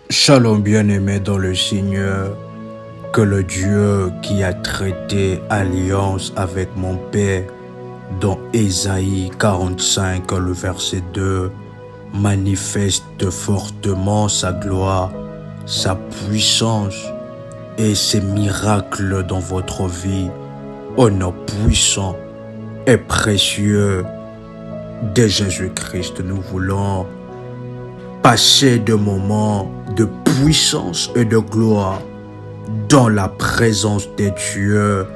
Shalom bien-aimé dans le Seigneur, que le Dieu qui a traité alliance avec mon Père dans Ésaïe 45, le verset 2, manifeste fortement sa gloire, sa puissance et ses miracles dans votre vie au nom puissant et précieux de Jésus-Christ. Nous voulons passer de moments de puissance et de gloire dans la présence de Dieu,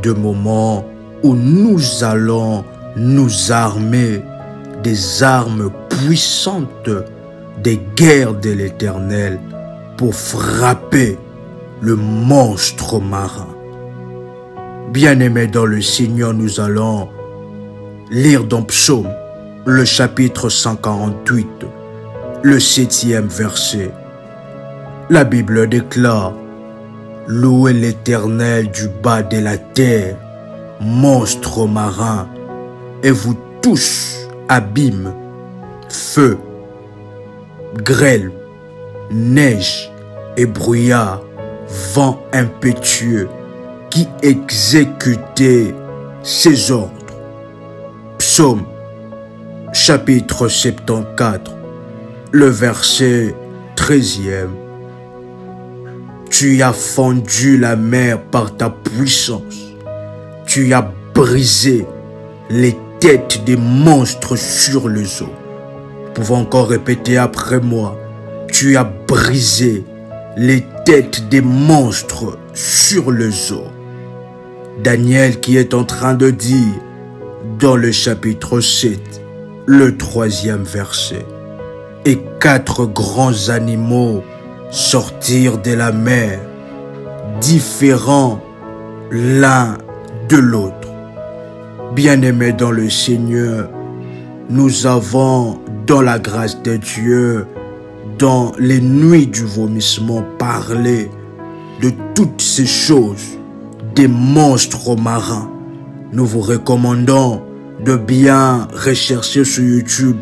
de moments où nous allons nous armer des armes puissantes des guerres de l'Éternel pour frapper le monstre marin. Bien-aimés dans le Seigneur, nous allons lire dans Psaume, le chapitre 148, le 7e verset. La Bible déclare: louez l'Éternel du bas de la terre, monstres marins, et vous tous, abîmes, feu, grêle, neige et brouillard, vent impétueux, qui exécutez ses ordres. Psaume, chapitre 74, le verset 13e. Tu as fendu la mer par ta puissance. Tu as brisé les têtes des monstres sur les eaux. Vous pouvez encore répéter après moi. Tu as brisé les têtes des monstres sur les eaux. Daniel qui est en train de dire dans le chapitre 7, le 3e verset. Et 4 grands animaux sortirent de la mer, différents l'un de l'autre. Bien-aimés dans le Seigneur, nous avons, dans la grâce de Dieu, dans les nuits du vomissement, parlé de toutes ces choses, des monstres marins. Nous vous recommandons de bien rechercher sur YouTube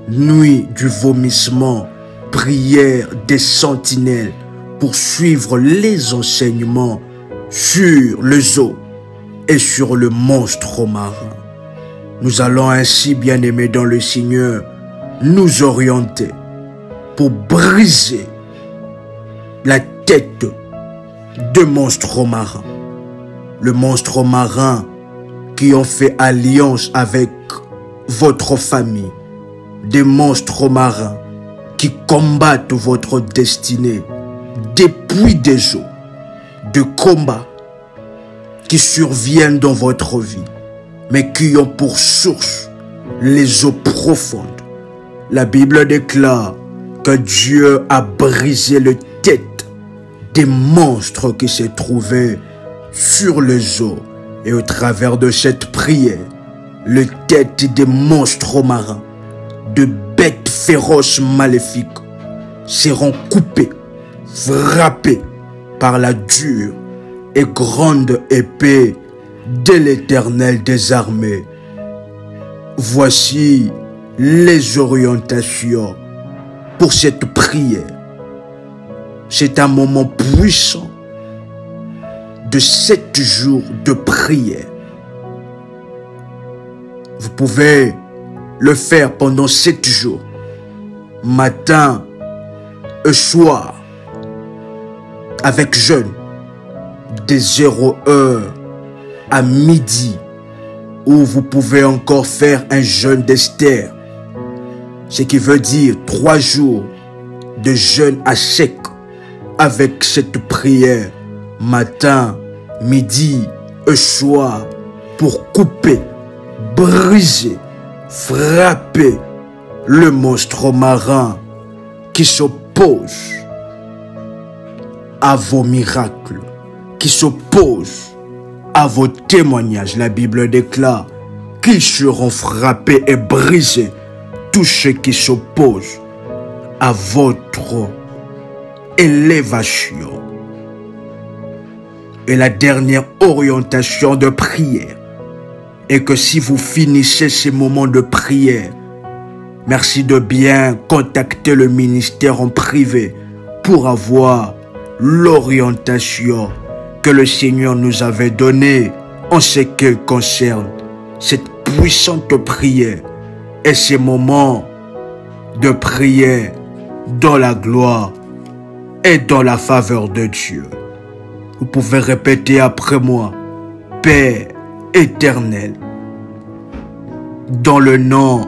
Nuit du vomissement, prière des sentinelles pour suivre les enseignements sur les eaux et sur le monstre marin. Nous allons ainsi, bien-aimés dans le Seigneur, nous orienter pour briser la tête de monstres marins. Le monstre marin qui ont fait alliance avec votre famille. Des monstres marins qui combattent votre destinée depuis des eaux de combat qui surviennent dans votre vie, mais qui ont pour source les eaux profondes. La Bible déclare que Dieu a brisé les têtes des monstres qui se trouvaient sur les eaux. Et au travers de cette prière, les têtes des monstres marins, de bêtes féroces maléfiques, seront coupées, frappées par la dure et grande épée de l'Éternel des armées. Voici les orientations pour cette prière. C'est un moment puissant de 7 jours de prière. Vous pouvez le faire pendant 7 jours, matin et soir, avec jeûne, de 0 heure à midi, ou vous pouvez encore faire un jeûne d'Esther, ce qui veut dire 3 jours de jeûne à sec, avec cette prière, matin, midi et soir, pour couper, briser, frapper le monstre marin qui s'oppose à vos miracles, qui s'oppose à vos témoignages. La Bible déclare qu'ils seront frappés et brisés, tous ceux qui s'opposent à votre élévation. Et la dernière orientation de prière est que si vous finissez ces moments de prière, merci de bien contacter le ministère en privé pour avoir l'orientation que le Seigneur nous avait donnée en ce qui concerne cette puissante prière et ces moments de prière dans la gloire et dans la faveur de Dieu. Vous pouvez répéter après moi: Père éternel, dans le nom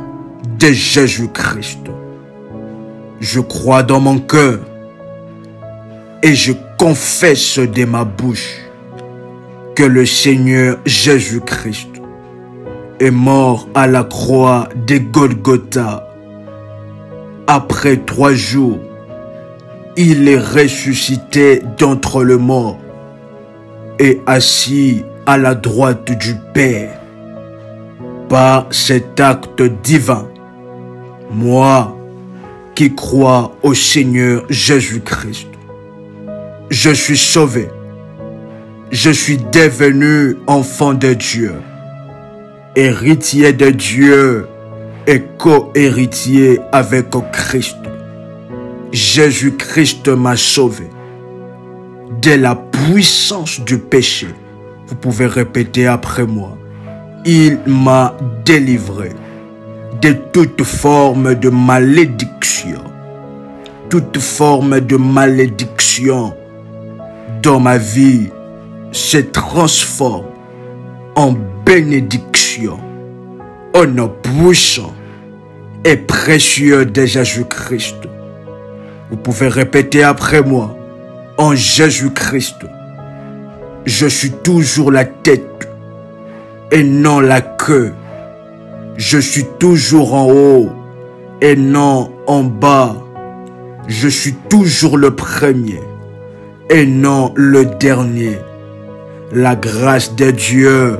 de Jésus-Christ, je crois dans mon cœur et je confesse de ma bouche que le Seigneur Jésus-Christ est mort à la croix de Golgotha. Après 3 jours, il est ressuscité d'entre les morts et assis à la droite du Père. Par cet acte divin, moi qui crois au Seigneur Jésus-Christ, je suis sauvé. Je suis devenu enfant de Dieu, héritier de Dieu et co-héritier avec Christ. Jésus-Christ m'a sauvé de la puissance du péché. Vous pouvez répéter après moi: il m'a délivré de toute forme de malédiction. Toute forme de malédiction dans ma vie se transforme en bénédiction au nom puissant et précieux de Jésus-Christ. Vous pouvez répéter après moi: en Jésus-Christ, je suis toujours la tête et non la queue. Je suis toujours en haut et non en bas. Je suis toujours le premier et non le dernier. La grâce de Dieu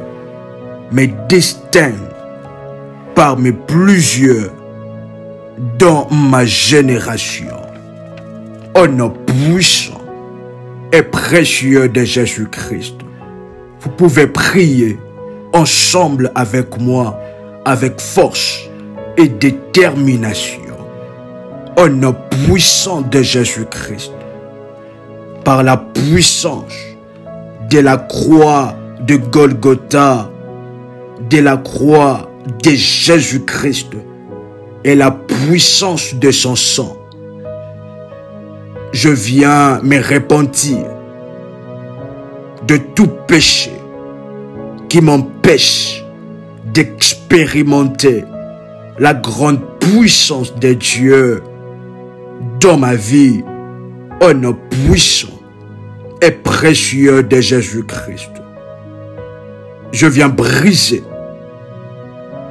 me distingue parmi plusieurs dans ma génération. Au nom puissant et précieux de Jésus-Christ, vous pouvez prier ensemble avec moi, avec force et détermination. Au nom puissant de Jésus-Christ, par la puissance de la croix de Golgotha, de la croix de Jésus-Christ et la puissance de son sang, je viens me repentir de tout péché qui m'empêche d'expérimenter la grande puissance de Dieu dans ma vie, au nom puissant et précieux de Jésus-Christ. Je viens briser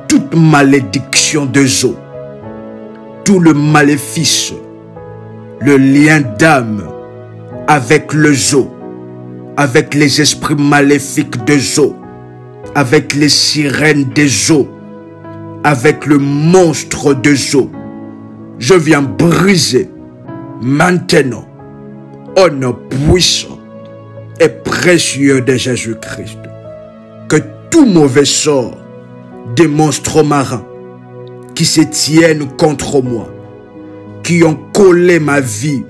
toute malédiction des eaux, tout le maléfice, le lien d'âme avec les eaux, avec les esprits maléfiques des eaux, avec les sirènes des eaux, avec le monstre des eaux. Je viens briser maintenant au nom puissant et précieux de Jésus-Christ que tout mauvais sort des monstres marins qui se tiennent contre moi, qui ont collé ma vie,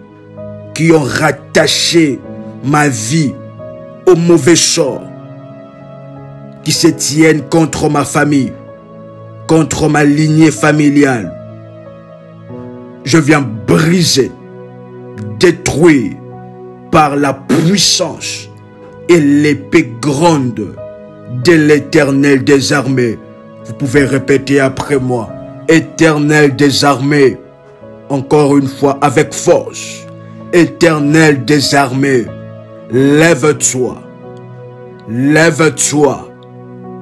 qui ont rattaché ma vie au mauvais sort, qui se tiennent contre ma famille, contre ma lignée familiale. Je viens briser, détruire par la puissance et l'épée grande de l'Éternel des armées. Vous pouvez répéter après moi: Éternel des armées, encore une fois avec force. Éternel des armées, lève-toi, lève-toi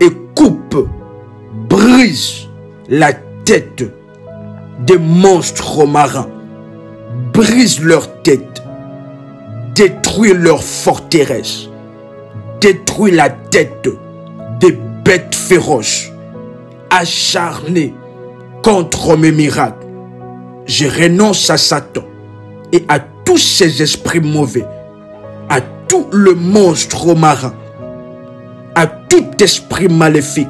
et coupe, brise la tête des monstres marins, brise leur tête, détruis leur forteresse, détruis la tête des bêtes féroces, acharnées contre mes miracles. Je renonce à Satan et à tous ces esprits mauvais, à tout le monstre marin, à tout esprit maléfique.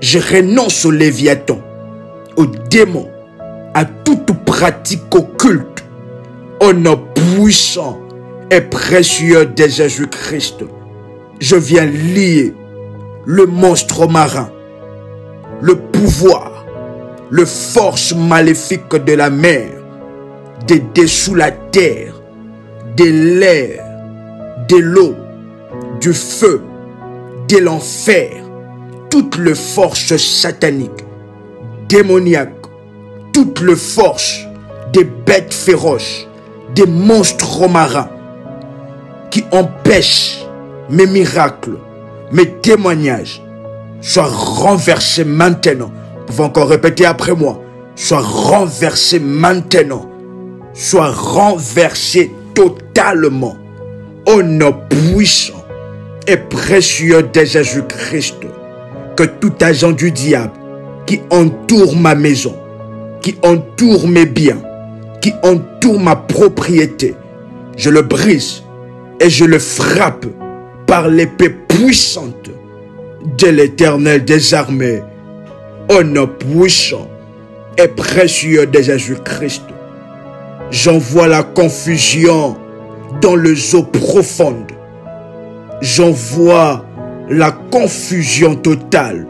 Je renonce au Léviathan, aux démons, à toute pratique occulte. Au nom puissant et précieux de Jésus-Christ, je viens lier le monstre marin, le pouvoir, le force maléfique de la mer, de dessous la terre, de l'air, de l'eau, du feu, de l'enfer, toutes les forces sataniques, démoniaques, toutes les forces des bêtes féroces, des monstres marins qui empêchent mes miracles, mes témoignages, soient renversés maintenant. Vous pouvez encore répéter après moi. Soient renversés maintenant. Soient renversés totalement. Au nom puissant et précieux de Jésus-Christ, que tout agent du diable qui entoure ma maison, qui entoure mes biens, qui entoure ma propriété, je le brise et je le frappe par l'épée puissante de l'Éternel des armées, au nom puissant et précieux de Jésus-Christ. J'envoie la confusion dans les eaux profondes. J'envoie la confusion totale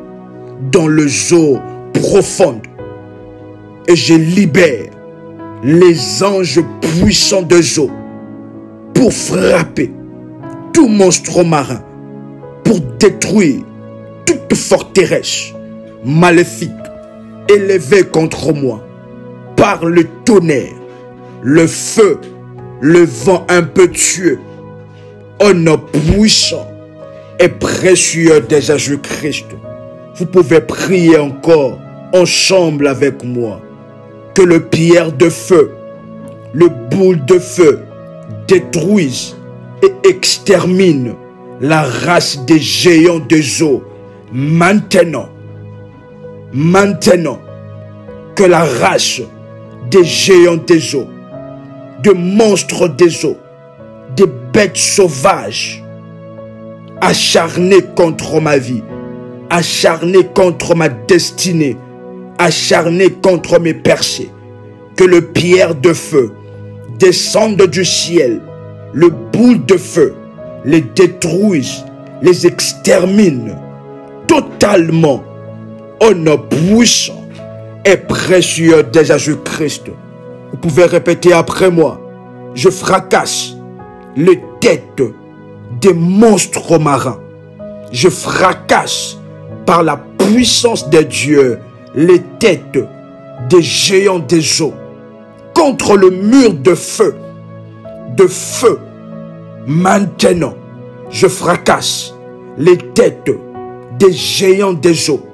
dans les eaux profondes. Et je libère les anges puissants des eaux pour frapper tout monstre marin, pour détruire toute forteresse maléfique élevée contre moi par le tonnerre, le feu, le vent impétueux, au nom puissant et précieux de Jésus-Christ. Vous pouvez prier encore ensemble avec moi. Que le pierre de feu, le boule de feu détruise et extermine la race des géants des eaux. Maintenant, que la race des géants des eaux, de monstres des eaux, des bêtes sauvages, acharnées contre ma vie, acharnées contre ma destinée, acharnées contre mes percées, que le pierre de feu descende du ciel, le boule de feu les détruise, les extermine totalement au nom puissant et précieux de Jésus-Christ. Vous pouvez répéter après moi. Je fracasse les têtes des monstres marins. Je fracasse par la puissance de Dieu les têtes des géants des eaux contre le mur de feu. Maintenant, je fracasse les têtes des géants des eaux,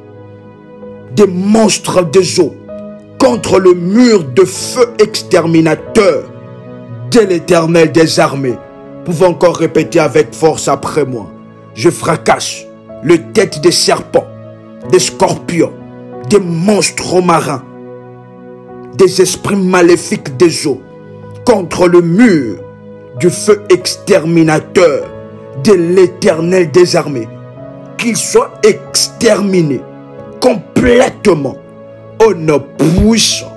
des monstres des eaux, contre le mur de feu exterminateur de l'Éternel des armées. Vous pouvez encore répéter avec force après moi. Je fracasse les têtes des serpents, des scorpions, des monstres marins, des esprits maléfiques des eaux, contre le mur du feu exterminateur de l'Éternel des armées. Qu'ils soient exterminés complètement au nom puissant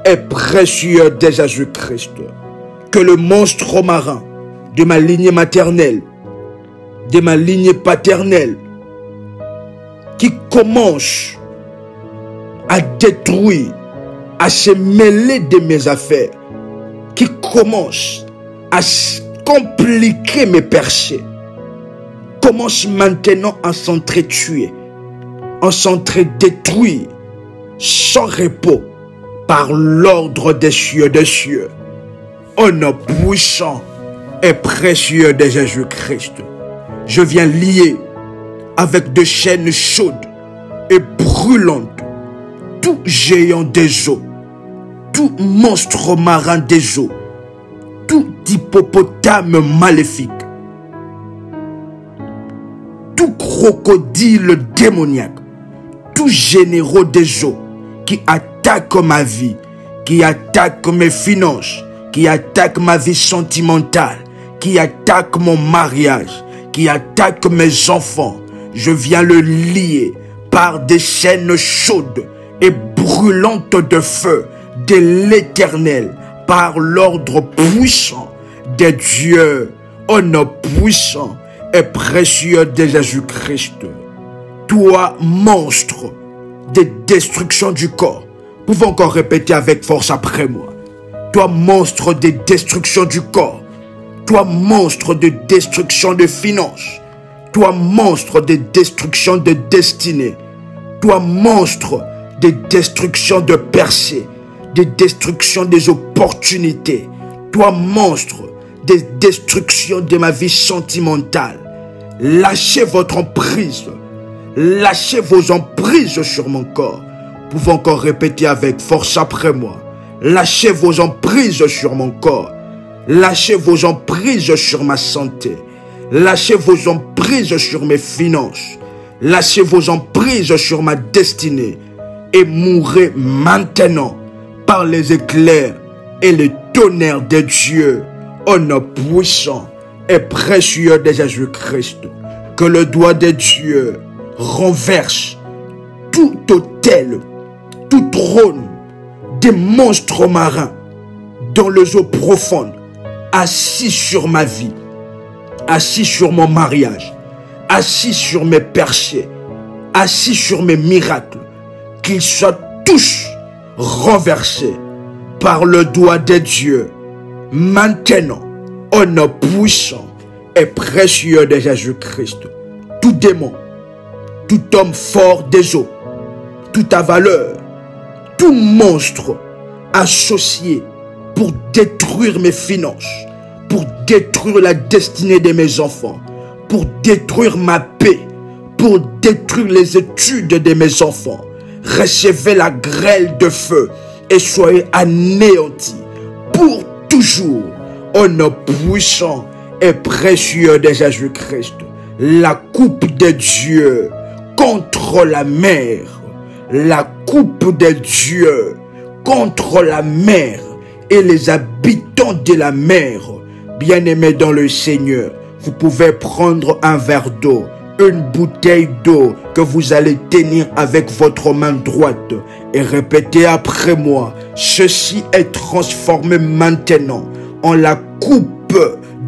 et précieux de Jésus-Christ. Que le monstre marin de ma lignée maternelle, de ma lignée paternelle, qui commence à détruire, à se mêler de mes affaires, qui commence à compliquer mes percées, commence maintenant à s'entretuer, à s'entre-détruire sans repos par l'ordre des cieux, au nom puissant et précieux de Jésus-Christ. Je viens lier avec des chaînes chaudes et brûlantes tout géant des eaux, tout monstre marin des eaux, tout hippopotame maléfique, tout crocodile démoniaque, tout généraux des eaux qui attaque ma vie, qui attaque mes finances, qui attaque ma vie sentimentale, qui attaque mon mariage, qui attaque mes enfants, je viens le lier par des chaînes chaudes et brûlantes de feu de l'Éternel, par l'ordre puissant des dieux, au nom puissant et précieux de Jésus-Christ. Toi, monstre de destruction du corps, pouvons encore répéter avec force après moi. Toi, monstre de destruction du corps, toi, monstre de destruction de finances, toi, monstre de destruction de destinée, toi, monstre de destruction de percée, de destruction des opportunités, toi, monstre de destruction de ma vie sentimentale, lâchez votre emprise, lâchez vos emprises sur mon corps. Pouvons encore répéter avec force après moi. Lâchez vos emprises sur mon corps. Lâchez vos emprises sur ma santé. Lâchez vos emprises sur mes finances. Lâchez vos emprises sur ma destinée. Et mourrez maintenant par les éclairs et le tonnerre de Dieu, au nom puissant et précieux de Jésus-Christ. Que le doigt de Dieu renverse tout autel, tout trône des monstres marins dans les eaux profondes, assis sur ma vie, assis sur mon mariage, assis sur mes percées, assis sur mes miracles, qu'ils soient tous renversés par le doigt de Dieu, maintenant, au nom puissant et précieux de Jésus-Christ. Tout démon, tout homme fort des eaux, toute ta valeur, tout monstre associé pour détruire mes finances, pour détruire la destinée de mes enfants, pour détruire ma paix, pour détruire les études de mes enfants. Recevez la grêle de feu et soyez anéantis pour toujours au nom puissant et précieux de Jésus-Christ. La coupe de Dieu contre la mer, la coupe de Dieu contre la mer et les habitants de la mer. Bien-aimés dans le Seigneur, vous pouvez prendre un verre d'eau, une bouteille d'eau que vous allez tenir avec votre main droite et répéter après moi. Ceci est transformé maintenant en la coupe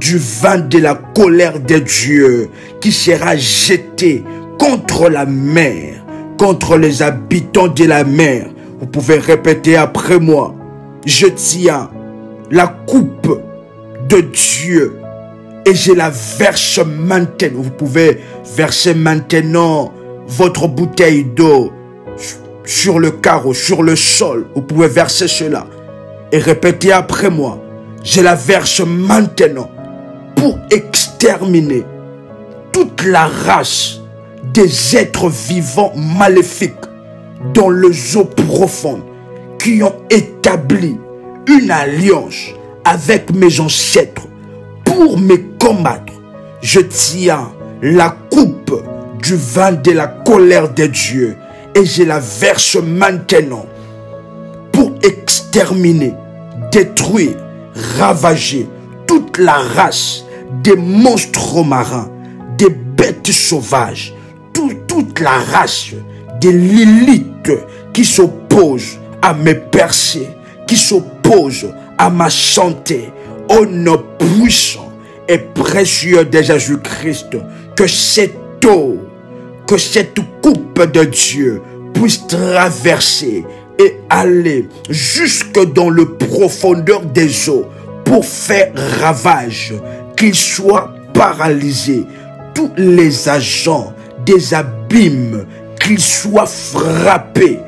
du vin de la colère de Dieu qui sera jeté contre la mer, contre les habitants de la mer. Vous pouvez répéter après moi. Je tiens la coupe de Dieu et je la verse maintenant. Vous pouvez verser maintenant votre bouteille d'eau sur le carreau, sur le sol. Vous pouvez verser cela et répéter après moi. Je la verse maintenant pour exterminer toute la race des êtres vivants maléfiques dans les eaux profondes qui ont établi une alliance avec mes ancêtres pour me combattre. Je tiens la coupe du vin de la colère de Dieu et je la verse maintenant pour exterminer, détruire, ravager toute la race des monstres marins, des bêtes sauvages, toute la race des Lilith qui s'opposent à mes percées, qui s'opposent à ma santé, au nom puissant et précieux de Jésus-Christ. Que cette eau, que cette coupe de Dieu puisse traverser et aller jusque dans le profondeur des eaux pour faire ravage, qu'ils soient paralysés, tous les agents des abîmes, qu'ils soient frappés,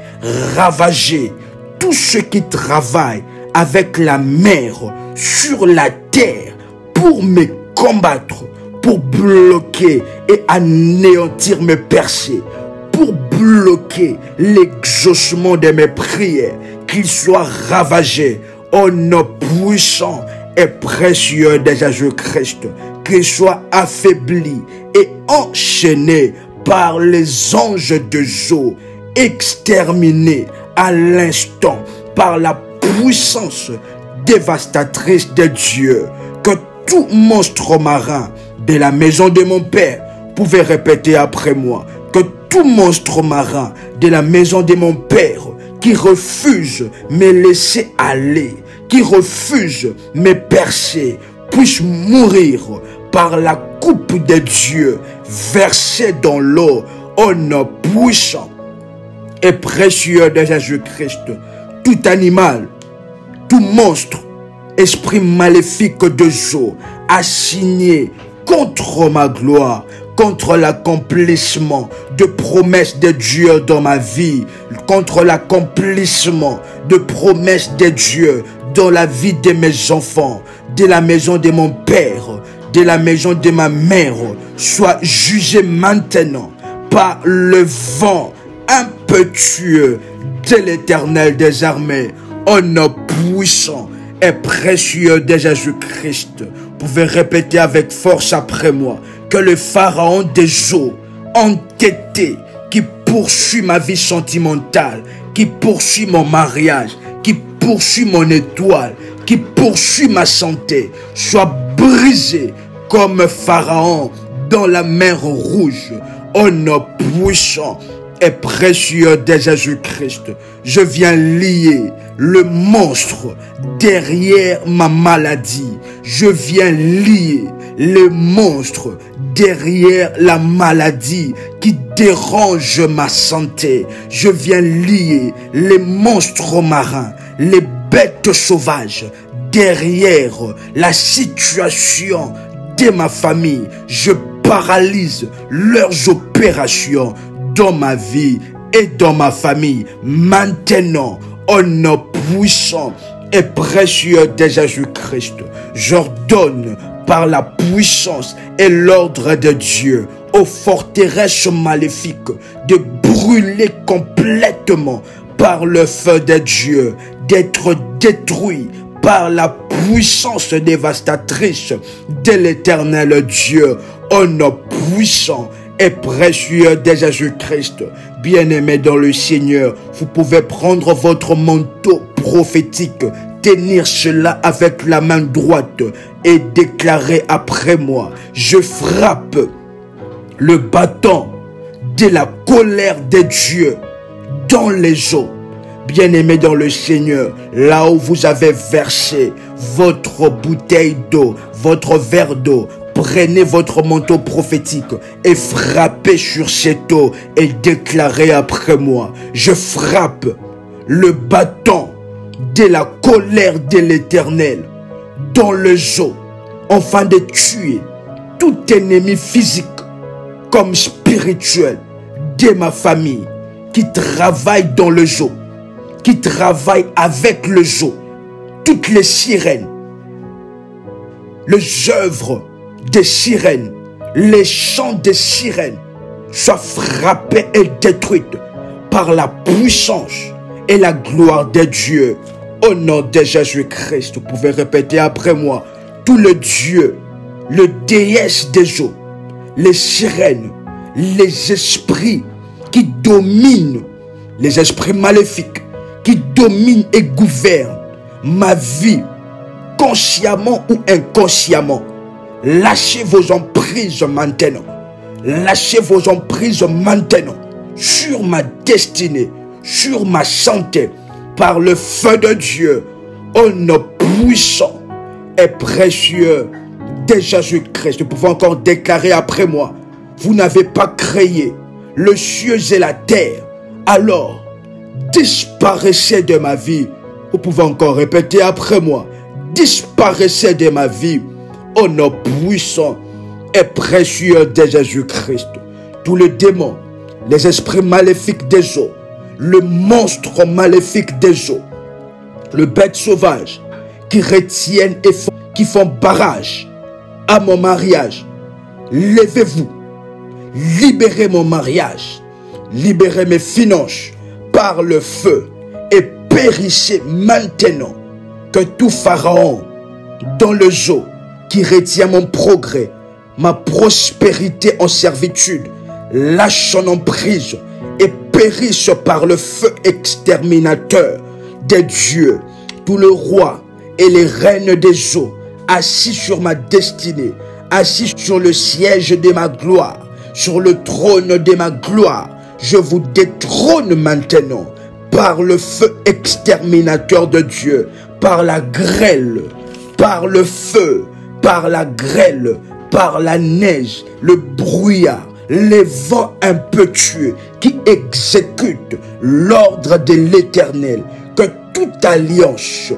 ravagés, tous ceux qui travaillent avec la mer sur la terre pour me combattre, pour bloquer et anéantir mes percées, pour bloquer l'exaucement de mes prières, qu'ils soient ravagés au nom puissant et précieux de Jésus-Christ, qu'ils soient affaiblis et enchaînés par les anges de eau, exterminés à l'instant par la puissance dévastatrice de Dieu. Que tout monstre marin de la maison de mon Père, pouvez répéter après moi, que tout monstre marin de la maison de mon Père qui refuse me laisser aller, qui refusent mes percées puissent mourir par la coupe de Dieu versée dans l'eau au nom puissant et précieux de Jésus-Christ. Tout animal, tout monstre, esprit maléfique de Zo, assigné contre ma gloire, contre l'accomplissement de promesses de Dieu dans ma vie, contre l'accomplissement de promesses de Dieu dans la vie de mes enfants, de la maison de mon père, de la maison de ma mère, soit jugé maintenant par le vent impétueux de l'Éternel des armées, au nom puissant et précieux de Jésus-Christ. Vous pouvez répéter avec force après moi que le pharaon des eaux entêté qui poursuit ma vie sentimentale, qui poursuit mon mariage, qui poursuit mon étoile, qui poursuit ma santé, soit brisé comme pharaon dans la mer Rouge, au nom puissant et précieux de Jésus-Christ. Je viens lier le monstre derrière ma maladie. Je viens lier le monstre derrière la maladie qui dérange ma santé. Je viens lier les monstres marins, les bêtes sauvages derrière la situation de ma famille. Je paralyse leurs opérations dans ma vie et dans ma famille. Maintenant, au nom puissant et précieux de Jésus-Christ, j'ordonne par la puissance et l'ordre de Dieu aux forteresses maléfiques de brûler complètement par le feu de Dieu, d'être détruits par la puissance dévastatrice de l'Éternel Dieu, au nom puissant et précieux de Jésus-Christ. Bien-aimés dans le Seigneur, vous pouvez prendre votre manteau prophétique, tenir cela avec la main droite et déclarer après moi: je frappe le bâton de la colère de Dieu dans les eaux. Bien-aimés dans le Seigneur, là où vous avez versé votre bouteille d'eau, votre verre d'eau, prenez votre manteau prophétique et frappez sur cette eau et déclarez après moi: je frappe le bâton de la colère de l'Éternel dans les eaux, afin de tuer tout ennemi physique comme spirituel de ma famille qui travaille dans les eaux, qui travaille avec les eaux, toutes les sirènes, les œuvres des sirènes, les chants des sirènes soient frappés et détruits par la puissance et la gloire de Dieu, au nom de Jésus-Christ. Vous pouvez répéter après moi: tous les dieux, les déesses des eaux, les sirènes, les esprits qui dominent, les esprits maléfiques qui dominent et gouvernent ma vie, consciemment ou inconsciemment, lâchez vos emprises maintenant. Lâchez vos emprises maintenant sur ma destinée, sur ma santé, par le feu de Dieu, au nom puissant et précieux de Jésus-Christ. Vous pouvez encore déclarer après moi: vous n'avez pas créé le ciel et la terre, alors disparaissez de ma vie. Vous pouvez encore répéter après moi: disparaissez de ma vie, au nom puissant et précieux de Jésus-Christ. Tous les démons, les esprits maléfiques des eaux, le monstre maléfique des eaux, le bête sauvage qui retiennent et qui font barrage à mon mariage, levez-vous, libérez mon mariage, libérez mes finances par le feu et périssez maintenant. Que tout pharaon dans le eaux qui retient mon progrès, ma prospérité en servitude, lâche son emprise et périsse par le feu exterminateur des dieux. Tous les rois et les reines des eaux, assis sur ma destinée, assis sur le siège de ma gloire, sur le trône de ma gloire, je vous détrône maintenant par le feu exterminateur de Dieu, par la grêle, par le feu, par la grêle, par la neige, le brouillard, les vents impétueux qui exécutent l'ordre de l'Éternel, que toute alliance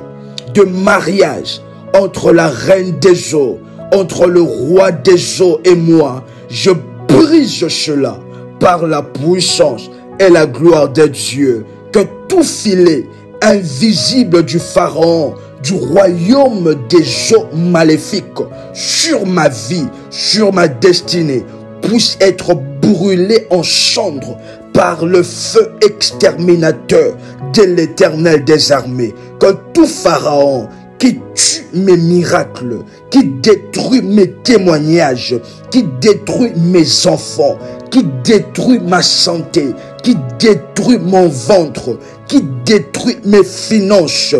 de mariage entre la reine des eaux, entre le roi des eaux et moi, je brise cela par la puissance et la gloire de Dieu, que tout filet invisible du Pharaon, du royaume des eaux maléfiques, sur ma vie, sur ma destinée, puisse être brûlé en cendres par le feu exterminateur de l'Éternel des armées. Que tout Pharaon qui tue mes miracles, qui détruit mes témoignages, qui détruit mes enfants, qui détruit ma santé, qui détruit mon ventre, qui détruit mes finances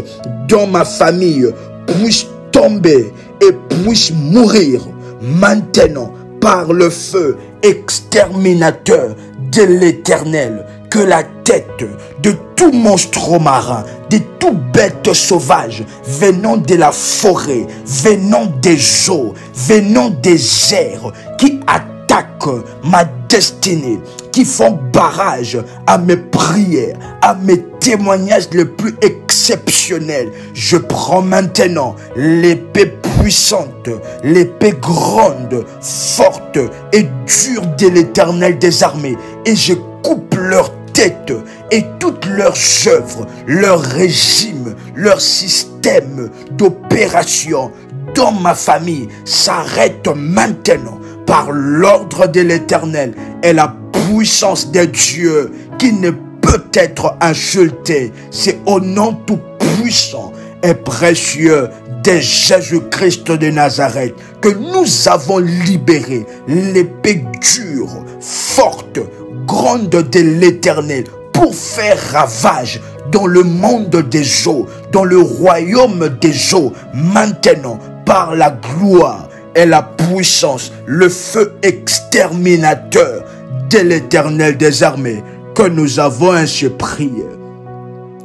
dans ma famille, puisse tomber et puisse mourir maintenant par le feu exterminateur de l'Éternel. Que la tête de tout monstre marin, de toute bête sauvage venant de la forêt, venant des eaux, venant des airs, qui attaquent ma destinée, qui font barrage à mes prières, à mes témoignages les plus exceptionnels. Je prends maintenant l'épée puissante, l'épée grande, forte et dure de l'Éternel des armées, et je coupe leur tête et toutes leurs œuvres, leur régime, leur système d'opération dans ma famille s'arrête maintenant par l'ordre de l'Éternel et la puissance de Dieu qui ne peut être insultée. C'est au nom tout puissant et précieux de Jésus-Christ de Nazareth que nous avons libéré l'épée dure, forte, grande de l'Éternel pour faire ravage dans le monde des eaux, dans le royaume des eaux, maintenant par la gloire et la puissance, le feu exterminateur de l'Éternel des armées, que nous avons ainsi prié.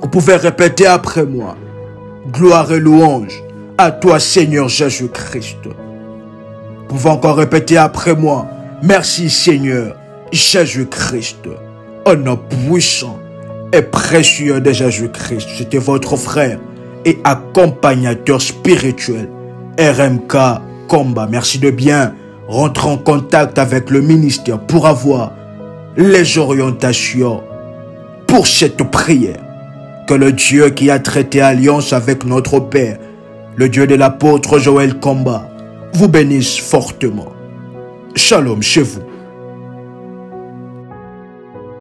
Vous pouvez répéter après moi: gloire et louange à toi, Seigneur Jésus-Christ. Vous pouvez encore répéter après moi: merci, Seigneur Jésus-Christ. Au nom puissant et précieux de Jésus-Christ. C'était votre frère et accompagnateur spirituel, RMK Komba. Merci de bien rentrer en contact avec le ministère pour avoir les orientations pour cette prière. Que le Dieu qui a traité alliance avec notre Père, le Dieu de l'apôtre Joël Komba, vous bénisse fortement. Shalom chez vous.